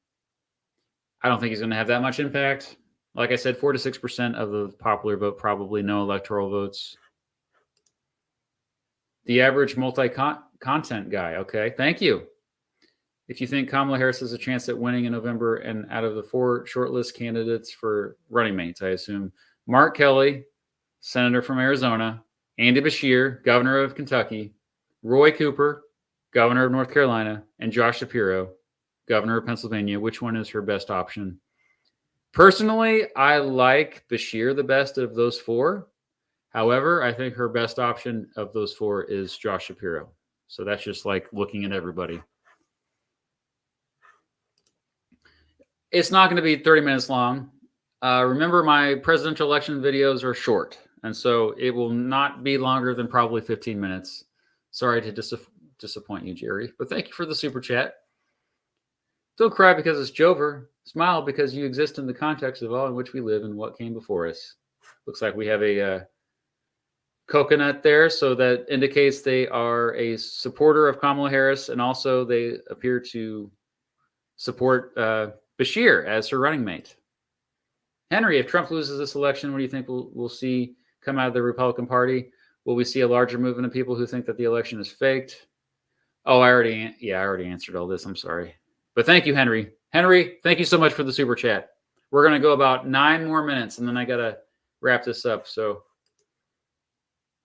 I don't think he's going to have that much impact. Like I said, 4 to 6% of the popular vote, probably no electoral votes. The average multi-content guy. Okay, thank you. If you think Kamala Harris has a chance at winning in November, and out of the 4 shortlist candidates for running mates, I assume, Mark Kelly, senator from Arizona, Andy Beshear, governor of Kentucky, Roy Cooper, governor of North Carolina, and Josh Shapiro, governor of Pennsylvania, which one is her best option? Personally, I like Beshear the best of those 4. However, I think her best option of those 4 is Josh Shapiro. So that's just like looking at everybody. It's not going to be 30 minutes long. Remember, my presidential election videos are short, and so it will not be longer than probably 15 minutes. Sorry to disappoint you, Jerry, but thank you for the super chat. Don't cry because it's Joever. Smile because you exist in the context of all in which we live and what came before us. Looks like we have a coconut there, so that indicates they are a supporter of Kamala Harris, and also they appear to support Bashir as her running mate. Henry, if Trump loses this election, what do you think we'll see come out of the Republican Party? Will we see a larger movement of people who think that the election is faked? Oh, I already answered all this. I'm sorry. But thank you, Henry. Henry, thank you so much for the super chat. We're going to go about 9 more minutes, and then I got to wrap this up. So,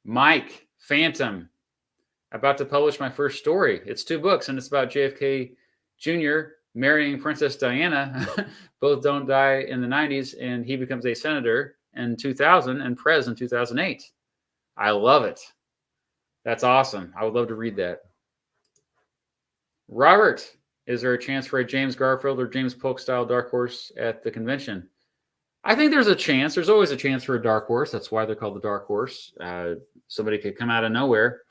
Mike, Phantom, about to publish my first story. It's 2 books, and it's about JFK Jr. marrying Princess Diana. Both don't die in the 90s, and he becomes a senator in 2000 and pres in 2008. I love it. That's awesome. I would love to read that. Robert, is there a chance for a James Garfield or James Polk style dark horse at the convention? I think there's a chance. There's always a chance for a dark horse. That's why they're called the dark horse. Somebody could come out of nowhere.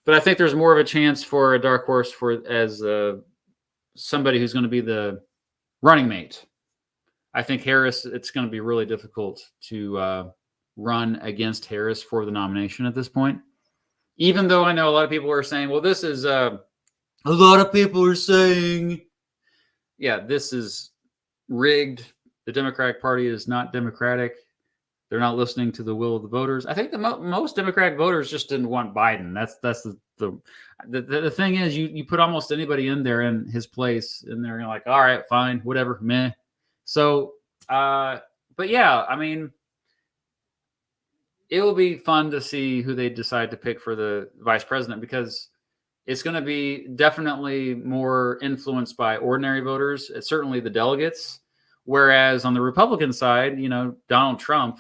But I think there's more of a chance for a dark horse as somebody who's going to be the running mate. I think Harris, it's going to be really difficult to run against Harris for the nomination at this point. Even though I know a lot of people are saying, well, this is a lot of people are saying, yeah, this is rigged. The Democratic Party is not democratic. They're not listening to the will of the voters. I think the most Democratic voters just didn't want Biden. That's the thing is, you put almost anybody in there in his place, and they're like, all right, fine, whatever, meh. So, but yeah, I mean, it will be fun to see who they decide to pick for the vice president, because it's going to be definitely more influenced by ordinary voters, certainly the delegates. Whereas on the Republican side, Donald Trump,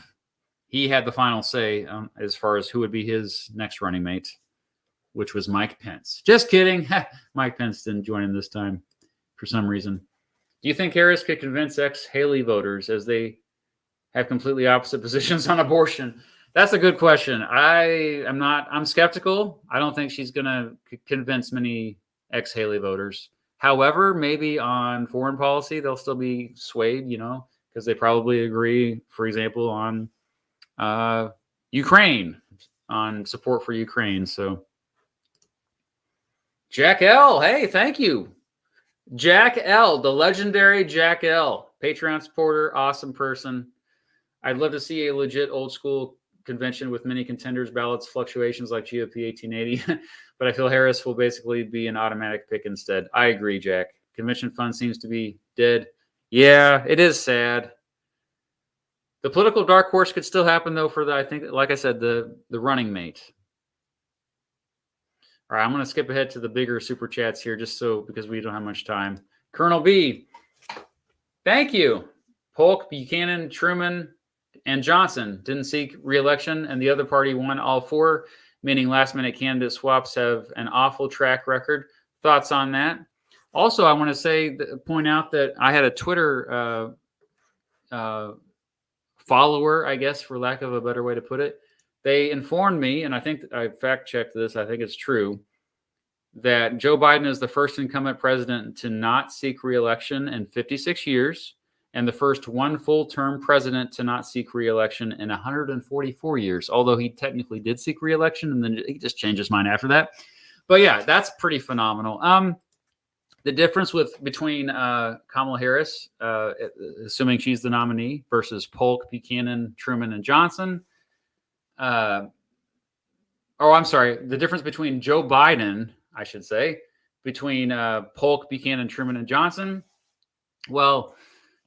he had the final say as far as who would be his next running mate, which was Mike Pence. Just kidding. Mike Pence didn't join in this time for some reason. Do you think Harris could convince ex-Haley voters, as they have completely opposite positions on abortion? That's a good question. I'm skeptical. I don't think she's going to convince many ex-Haley voters. However, maybe on foreign policy, they'll still be swayed, because they probably agree, for example, on Ukraine, on support for Ukraine. So, Jack L., hey, thank you. Jack L., the legendary Jack L., Patreon supporter, awesome person. I'd love to see a legit old school convention with many contenders, ballots, fluctuations like GOP 1880. But I feel Harris will basically be an automatic pick instead. I agree, Jack. Convention fund seems to be dead. Yeah, it is sad. The political dark horse could still happen, though, for I think, like I said, the running mate. All right, I'm going to skip ahead to the bigger super chats here, because we don't have much time. Colonel B, thank you. Polk, Buchanan, Truman, and Johnson didn't seek re-election, and the other party won all 4, meaning last-minute candidate swaps have an awful track record. Thoughts on that? Also, I want to point out that I had a Twitter follower, I guess, for lack of a better way to put it. They informed me, and I think I fact-checked this, I think it's true, that Joe Biden is the first incumbent president to not seek re-election in 56 years, and the first one full-term president to not seek re-election in 144 years, although he technically did seek re-election, and then he just changed his mind after that. But yeah, that's pretty phenomenal. The difference between Kamala Harris, assuming she's the nominee, versus Polk, Buchanan, Truman, and Johnson. The difference between Joe Biden, I should say, between Polk, Buchanan, Truman, and Johnson. Well,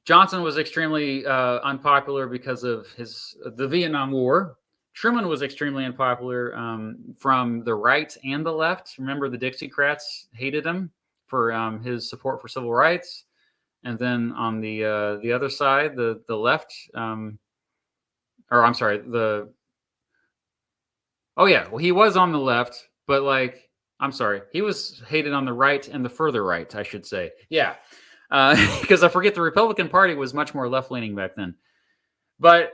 Johnson was extremely unpopular because of the Vietnam War. Truman was extremely unpopular from the right and the left. Remember, the Dixiecrats hated him for his support for civil rights. And then on the other side, the left, he was on the left, but he was hated on the right and the further right, I should say. Yeah. Because I forget the Republican Party was much more left-leaning back then. But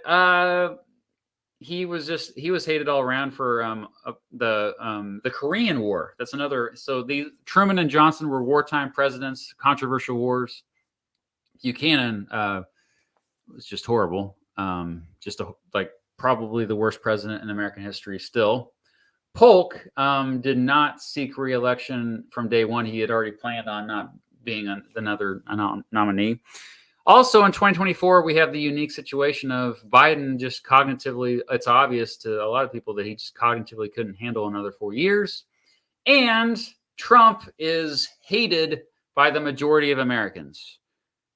he was hated all around for the Korean War. That's another. So Truman and Johnson were wartime presidents, controversial wars. Buchanan was just horrible. probably the worst president in American history still. Polk did not seek re-election from day one. He had already planned on not being another nominee. Also in 2024, we have the unique situation of Biden just cognitively, it's obvious to a lot of people that he just cognitively couldn't handle another 4 years. And Trump is hated by the majority of Americans.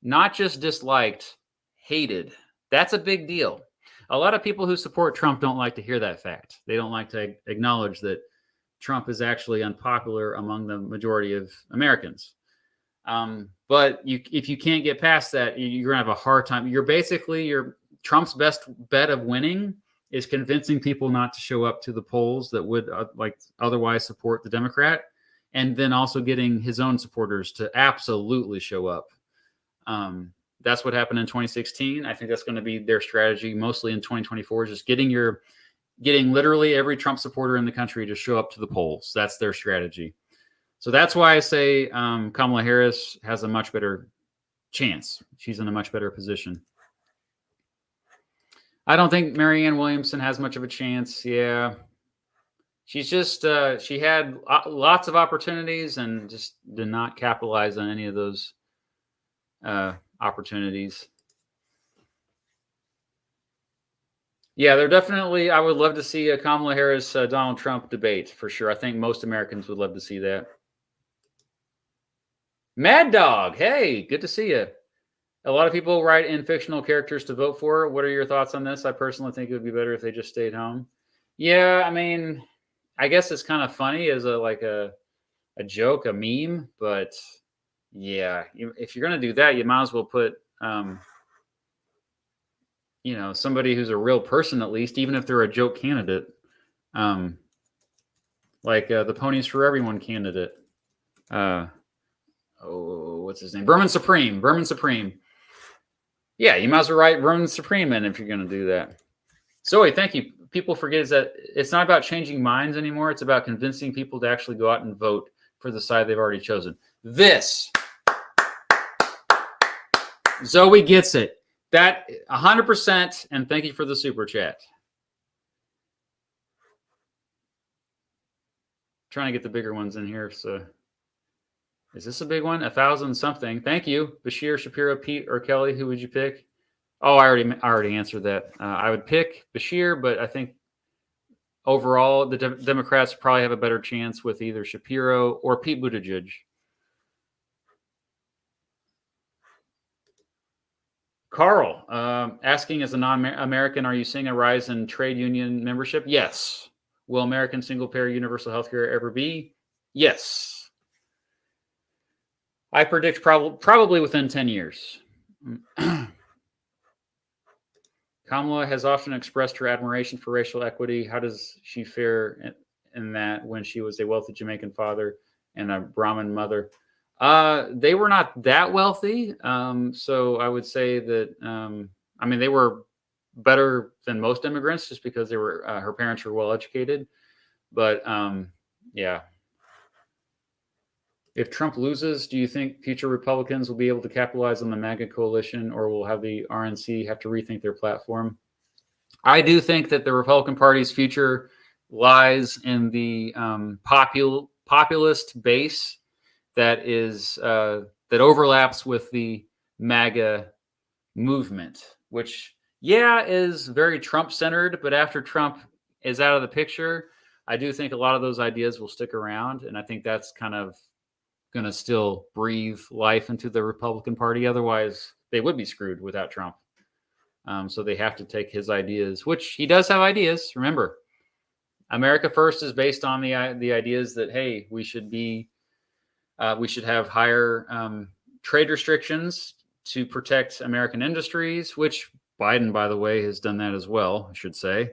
Not just disliked, hated. That's a big deal. A lot of people who support Trump don't like to hear that fact. They don't like to acknowledge that Trump is actually unpopular among the majority of Americans. But if you can't get past that, you're gonna have a hard time. Trump's best bet of winning is convincing people not to show up to the polls that would otherwise support the Democrat, and then also getting his own supporters to absolutely show up. That's what happened in 2016. I think that's going to be their strategy mostly in 2024, is just getting literally every Trump supporter in the country to show up to the polls. That's their strategy. So that's why I say Kamala Harris has a much better chance. She's in a much better position. I don't think Marianne Williamson has much of a chance. Yeah. She's just, she had lots of opportunities and just did not capitalize on any of those opportunities. Yeah, they're definitely, I would love to see a Kamala Harris, Donald Trump debate for sure. I think most Americans would love to see that. Mad Dog, hey, good to see you. A lot of people write in fictional characters to vote for. What are your thoughts on this? I personally think it would be better if they just stayed home. Yeah, I mean, I guess it's kind of funny as a joke, a meme, but yeah, if you're going to do that, you might as well put, somebody who's a real person, at least, even if they're a joke candidate, the Ponies for Everyone candidate. What's his name? Vermin Supreme. Yeah, you might as well write Vermin Supreme in if you're going to do that. Zoe, thank you. People forget is that it's not about changing minds anymore. It's about convincing people to actually go out and vote for the side they've already chosen. This. Zoe gets it. That 100%. And thank you for the super chat. Trying to get the bigger ones in here. So is this a big one? 1,000 something. Thank you. Bashir, Shapiro, Pete, or Kelly. Who would you pick? Oh, I already answered that. I would pick Bashir, but I think overall the Democrats probably have a better chance with either Shapiro or Pete Buttigieg. Carl, asking as a non-American, are you seeing a rise in trade union membership? Yes. Will American single-payer universal health care ever be? Yes. I predict probably within 10 years. Kamala has often expressed her admiration for racial equity. How does she fare in that when she was a wealthy Jamaican father and a Brahmin mother? They were not that wealthy. So I would say that, they were better than most immigrants just because they were, her parents were well educated. But yeah. If Trump loses, do you think future Republicans will be able to capitalize on the MAGA coalition, or will have the RNC have to rethink their platform? I do think that the Republican Party's future lies in the populist base that overlaps with the MAGA movement, which, is very Trump-centered. But after Trump is out of the picture, I do think a lot of those ideas will stick around. And I think that's kind of going to still breathe life into the Republican Party. Otherwise, they would be screwed without Trump. So they have to take his ideas, which he does have ideas. Remember, America First is based on the ideas that, hey, we should have higher trade restrictions to protect American industries, which Biden, by the way, has done that as well, I should say.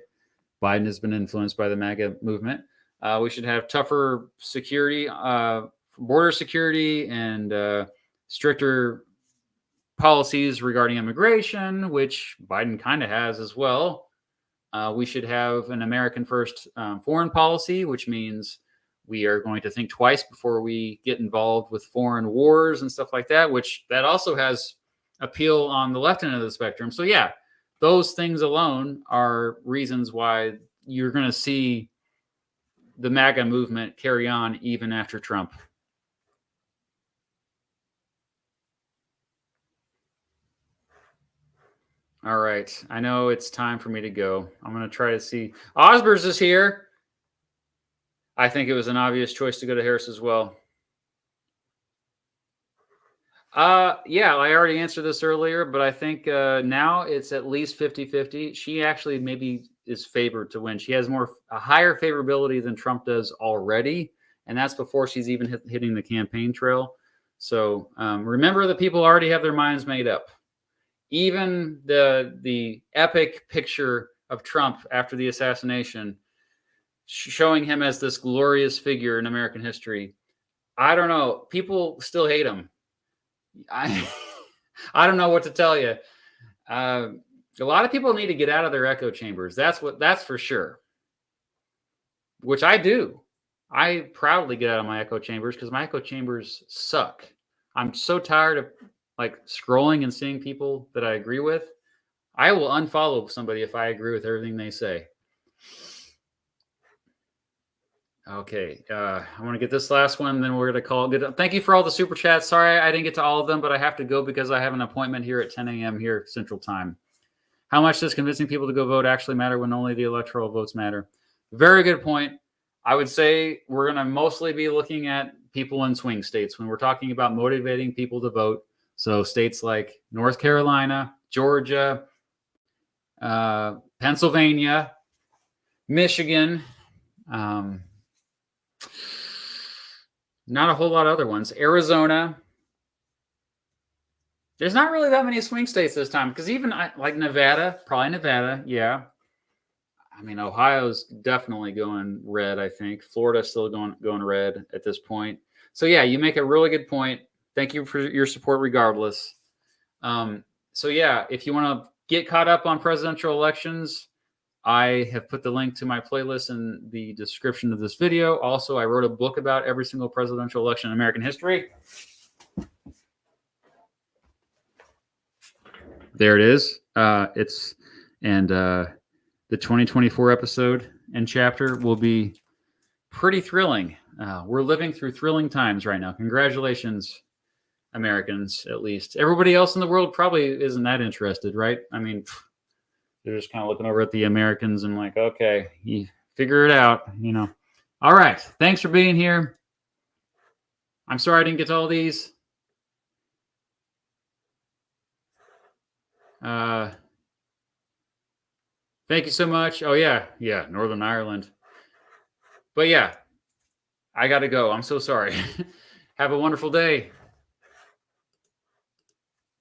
Biden has been influenced by the MAGA movement. We should have tougher security, border security, and stricter policies regarding immigration, which Biden kind of has as well. We should have an American first foreign policy, which means we are going to think twice before we get involved with foreign wars and stuff like that, which that also has appeal on the left end of the spectrum. So yeah, those things alone are reasons why you're going to see the MAGA movement carry on even after Trump. All right. I know it's time for me to go. I'm going to try to see. Osbers is here. I think it was an obvious choice to go to Harris as well. Yeah, I already answered this earlier, but I think now it's at least 50-50. She actually maybe is favored to win. She has a higher favorability than Trump does already, and that's before she's even hitting the campaign trail. So remember that people already have their minds made up. Even the epic picture of Trump after the assassination, showing him as this glorious figure in American history, I don't know. People still hate him. I don't know what to tell you. A lot of people need to get out of their echo chambers. That's for sure. Which I do. I proudly get out of my echo chambers because my echo chambers suck. I'm so tired of scrolling and seeing people that I agree with. I will unfollow somebody if I agree with everything they say. Okay, I want to get this last one, then we're going to call it good. Thank you for all the super chats. Sorry I didn't get to all of them, but I have to go because I have an appointment here at 10 a.m. here Central Time. How much does convincing people to go vote actually matter when only the electoral votes matter? Very good point. I would say we're going to mostly be looking at people in swing states when we're talking about motivating people to vote. So states like North Carolina, Georgia, Pennsylvania, Michigan, not a whole lot of other ones. Arizona. There's not really that many swing states this time because even like Nevada, probably Nevada. Yeah. I mean, Ohio's definitely going red, I think. Florida's still going red at this point. So, yeah, you make a really good point. Thank you for your support regardless. So, yeah, if you want to get caught up on presidential elections, I have put the link to my playlist in the description of this video. Also, I wrote a book about every single presidential election in American history. There it is. The 2024 episode and chapter will be pretty thrilling. We're living through thrilling times right now. Congratulations, Americans, at least. Everybody else in the world probably isn't that interested, right? I mean, they're just kind of looking over at the Americans and like, okay, you figure it out, All right. Thanks for being here. I'm sorry I didn't get to all these. Thank you so much. Oh, yeah, Northern Ireland. But yeah, I got to go. I'm so sorry. Have a wonderful day.